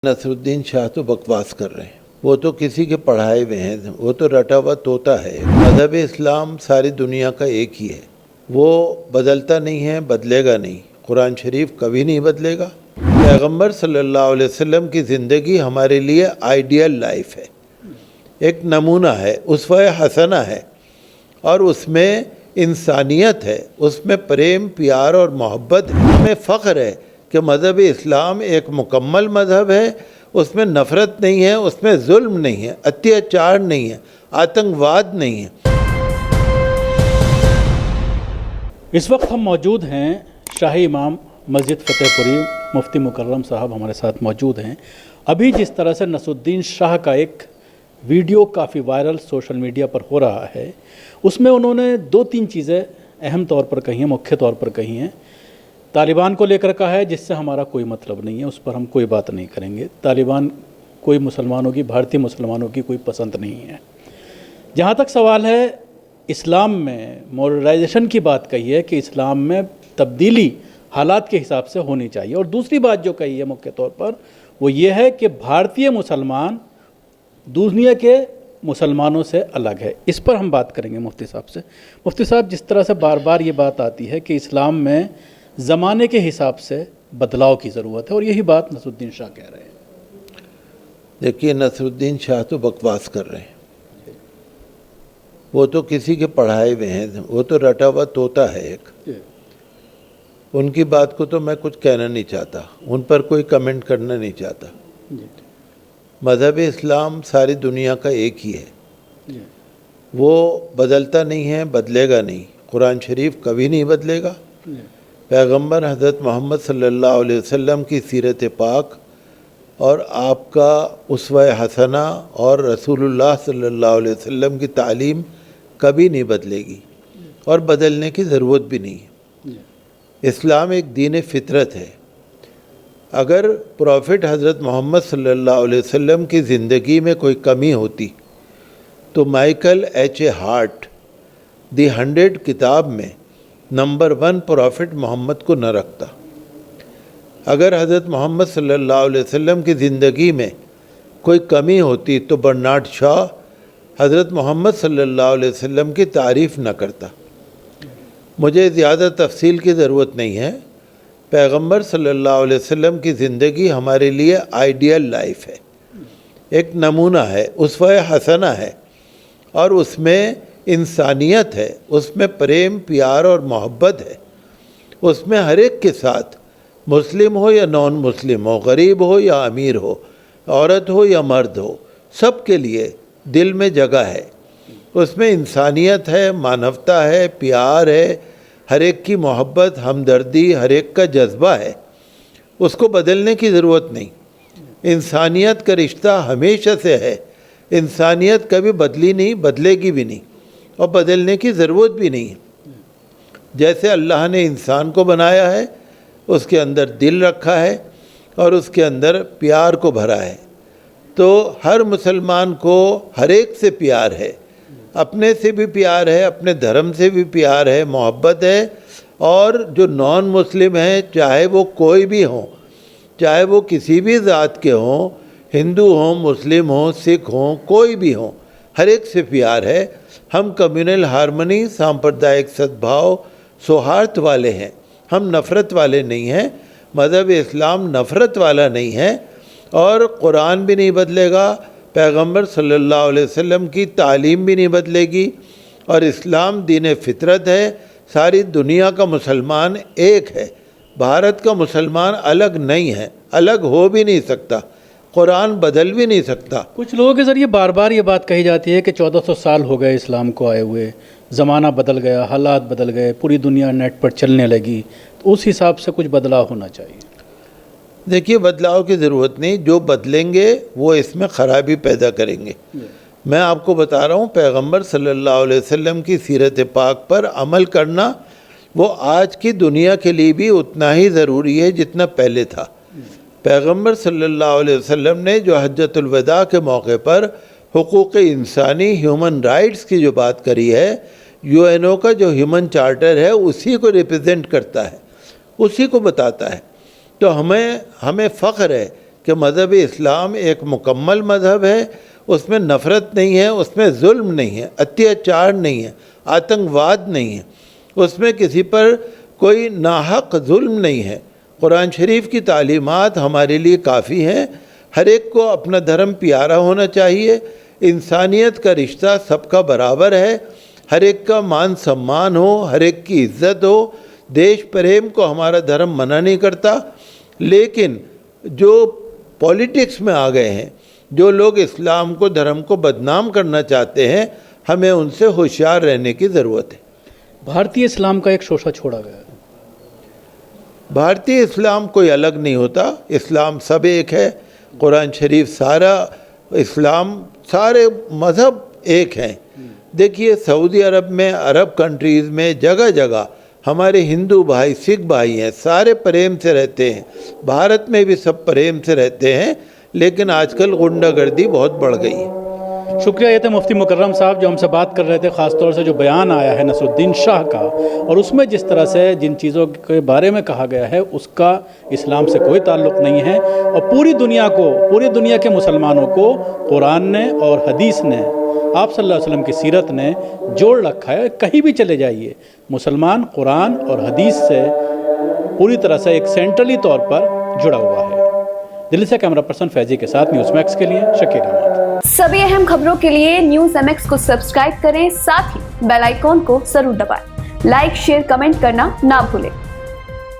नसरुद्दीन शाह तो बकवास कर रहे हैं। वो तो किसी के पढ़ाए हुए हैं, वो तो रटा हुआ तोता है। मज़हब इस्लाम सारी दुनिया का एक ही है, वो बदलता नहीं है, बदलेगा नहीं। कुरान शरीफ कभी नहीं बदलेगा। पैगंबर सल्लल्लाहु अलैहि वसल्लम की ज़िंदगी हमारे लिए आइडियल लाइफ है, एक नमूना है, उसवा हसना है, और उसमें इंसानियत है, उसमें प्रेम प्यार और मोहब्बत है। हमें फ़ख्र है कि मज़हब इस्लाम एक मुकम्मल मज़हब है, उसमें नफ़रत नहीं है, उसमें जुल्म नहीं है, अत्याचार नहीं है, आतंकवाद नहीं है। इस वक्त हम मौजूद हैं शाही इमाम मस्जिद फ़तेहपुरी, मुफ्ती मुकर्रम साहब हमारे साथ मौजूद हैं। अभी जिस तरह से नसरुद्दीन शाह का एक वीडियो काफ़ी वायरल सोशल मीडिया पर हो रहा है, उसमें उन्होंने दो तीन चीज़ें अहम तौर पर कही हैं, मुख्य तौर पर कही हैं। तालिबान को लेकर कहा है, जिससे हमारा कोई मतलब नहीं है, उस पर हम कोई बात नहीं करेंगे। तालिबान कोई मुसलमानों की, भारतीय मुसलमानों की कोई पसंद नहीं है। जहाँ तक सवाल है इस्लाम में मॉडर्नाइजेशन की बात कही है कि इस्लाम में तब्दीली हालात के हिसाब से होनी चाहिए, और दूसरी बात जो कही है मुख्य तौर पर वो ये है कि भारतीय मुसलमान दुनिया के मुसलमानों से अलग है। इस पर हम बात करेंगे मुफ्ती साहब से। मुफ्ती साहब, जिस तरह से बार बार ये बात आती है कि इस्लाम में ज़माने के हिसाब से बदलाव की ज़रूरत है, और यही बात नसरुद्दीन शाह कह रहे हैं। देखिए, नसरुद्दीन शाह तो बकवास कर रहे हैं। वो तो किसी के पढ़ाए हुए हैं, वो तो रटा हुआ तोता है एक। उनकी बात को तो मैं कुछ कहना नहीं चाहता, उन पर कोई कमेंट करना नहीं चाहता। मज़हब इस्लाम सारी दुनिया का एक ही है, वो बदलता नहीं है, बदलेगा नहीं। कुरान शरीफ कभी नहीं बदलेगा। पैगंबर हज़रत मोहम्मद सल्लल्लाहु अलैहि वसल्लम की सीरत पाक और आपका उसवा हसना और रसूलुल्लाह सल्लल्लाहु अलैहि वसल्लम की तालीम कभी नहीं बदलेगी, और बदलने की ज़रूरत भी नहीं है। इस्लाम एक दीन फितरत है। अगर प्रॉफिट हज़रत मोहम्मद सल्लल्लाहु अलैहि वसल्लम की ज़िंदगी में कोई कमी होती तो माइकल एच ए हार्ट दी 100 किताब में नंबर 1 प्रॉफिट मोहम्मद को न रखता। अगर हज़रत मोहम्मद सल्लल्लाहु अलैहि वसल्लम की ज़िंदगी में कोई कमी होती तो बर्नार्ड शॉ हज़रत मोहम्मद सल्लल्लाहु अलैहि वसल्लम की तारीफ़ न करता। मुझे ज़्यादा तफसील की ज़रूरत नहीं है। पैगंबर सल्लल्लाहु अलैहि वसल्लम की ज़िंदगी हमारे लिए आइडियल लाइफ है, एक नमूना है, उसवा हसना है, और उसमें इंसानियत है, उसमें प्रेम प्यार और मोहब्बत है। उसमें हर एक के साथ, मुस्लिम हो या नॉन मुस्लिम हो, गरीब हो या अमीर हो, औरत हो या मर्द हो, सब के लिए दिल में जगह है। उसमें इंसानियत है, मानवता है, प्यार है, हर एक की मोहब्बत, हमदर्दी, हर एक का जज्बा है। उसको बदलने की ज़रूरत नहीं। इंसानियत का रिश्ता हमेशा से है। इंसानियत कभी बदली नहीं, बदलेगी भी नहीं, और बदलने की ज़रूरत भी नहीं है। जैसे अल्लाह ने इंसान को बनाया है, उसके अंदर दिल रखा है और उसके अंदर प्यार को भरा है, तो हर मुसलमान को हर एक से प्यार है, अपने से भी प्यार है, अपने धर्म से भी प्यार है, मोहब्बत है। और जो नॉन मुस्लिम हैं, चाहे वो कोई भी हों, चाहे वो किसी भी ज़ात के हों, हिंदू हों, मुस्लिम हों, सिख हों, कोई भी हों, हर एक से प्यार है। हम कम्युनल हार्मनी, सांप्रदायिक सद्भाव, सौहार्द वाले हैं, हम नफ़रत वाले नहीं हैं। मज़हब इस्लाम नफ़रत वाला नहीं है, और कुरान भी नहीं बदलेगा, पैगंबर सल्लल्लाहु अलैहि वसल्लम की तालीम भी नहीं बदलेगी, और इस्लाम दीन फितरत है। सारी दुनिया का मुसलमान एक है। भारत का मुसलमान अलग नहीं है, अलग हो भी नहीं सकता, कुरान बदल भी नहीं सकता। कुछ लोगों के ज़रिए बार बार ये बात कही जाती है कि 1400 साल हो गए इस्लाम को आए हुए, ज़माना बदल गया, हालात बदल गए, पूरी दुनिया नेट पर चलने लगी, तो उस हिसाब से कुछ बदलाव होना चाहिए। देखिए, बदलाव की ज़रूरत नहीं। जो बदलेंगे वो इसमें ख़राबी पैदा करेंगे। मैं आपको बता रहा हूँ, पैगंबर सल्लल्लाहु अलैहि वसल्लम की सीरत पाक पर अमल करना वो आज की दुनिया के लिए भी उतना ही ज़रूरी है जितना पहले था। पैगंबर सल्लल्लाहु अलैहि वसल्लम ने जो हज्जतुल वदा के मौके पर हुकूक़ इंसानी, ह्यूमन राइट्स की जो बात करी है, यूएनओ का जो ह्यूमन चार्टर है उसी को रिप्रेजेंट करता है, उसी को बताता है। तो हमें फ़ख्र है کہ مذہب اسلام ایک مکمل مذہب ہے، اس میں نفرت نہیں ہے، اس میں ظلم نہیں ہے، اتیاچار نہیں ہے، آتنکواد نہیں ہے، اس میں کسی پر کوئی ناحق ظلم نہیں ہے۔ قرآن شریف کی تعلیمات ہمارے لیے کافی ہیں۔ ہر ایک کو اپنا دھرم پیارا ہونا چاہیے، انسانیت کا رشتہ سب کا برابر ہے، ہر ایک کا مان سمان ہو، ہر ایک کی عزت ہو۔ دیش پریم کو ہمارا دھرم منع نہیں کرتا، لیکن جو پولیٹکس میں آ گئے ہیں، جو لوگ اسلام کو، دھرم کو بدنام کرنا چاہتے ہیں، ہمیں ان سے ہوشیار رہنے کی ضرورت ہے۔ بھارتی اسلام کا ایک شوشہ چھوڑا گیا ہے۔ بھارتی اسلام کوئی الگ نہیں ہوتا، اسلام سب ایک ہے، قرآن شریف سارا اسلام، سارے مذہب ایک ہیں۔ دیکھیے سعودی عرب میں، عرب کنٹریز میں جگہ جگہ ہمارے ہندو بھائی، سکھ بھائی ہیں، سارے پریم سے رہتے ہیں۔ بھارت میں بھی سب پریم سے رہتے ہیں، لیکن آج کل غنڈہ گردی بہت بڑھ گئی ہے۔ شکریہ، یہ تھے مفتی مکرم صاحب جو ہم سے بات کر رہے تھے، خاص طور سے جو بیان آیا ہے نصر الدین شاہ کا، اور اس میں جس طرح سے جن چیزوں کے بارے میں کہا گیا ہے اس کا اسلام سے کوئی تعلق نہیں ہے، اور پوری دنیا کے مسلمانوں کو قرآن نے اور حدیث نے، آپ صلی اللہ علیہ وسلم کی سیرت نے جوڑ رکھا ہے۔ کہیں بھی چلے جائیے، مسلمان قرآن اور حدیث سے پوری طرح سے ایک سینٹرلی طور پر جڑا ہوا ہے۔ دلی سے کیمرہ پرسن فیضی کے ساتھ نیوز میکس کے لیے شکیل احمد۔ سبھی اہم خبروں کے لیے نیوز MX کو سبسکرائب کریں، ساتھ ہی بیل آئیکن کو ضرور دبائیں۔ لائک، شیئر، کمنٹ کرنا نہ بھولیں۔